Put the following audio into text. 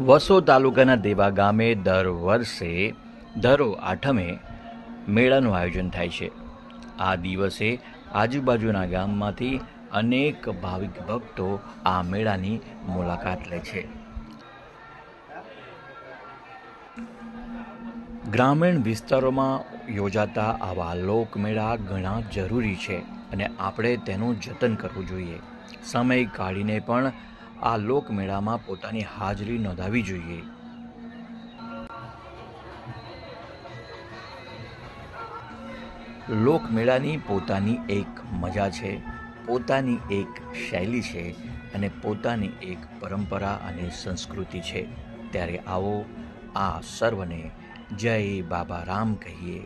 વસો તાલુકાના દેવા ગામે દર વર્ષે ધરો આઠમે મેળાનું આયોજન થાય છે. આ દિવસે આજુબાજુના ગામમાંથી અનેક ભાવિક ભક્તો આ મેળાની મુલાકાત લે છે. ગ્રામીણ વિસ્તારોમાં યોજાતા આવા લોકમેળા ઘણા જરૂરી છે અને આપણે તેનું જતન કરવું જોઈએ. સમય કાઢીને પણ આ લોકમેળામાં પોતાની હાજરી નોંધાવવી જોઈએ. લોકમેળાની પોતાની એક મજા છે, પોતાની એક શૈલી છે અને પોતાની એક પરંપરા અને સંસ્કૃતિ છે. ત્યારે આવો આ સર્વને જય બાબા રામ કહીએ.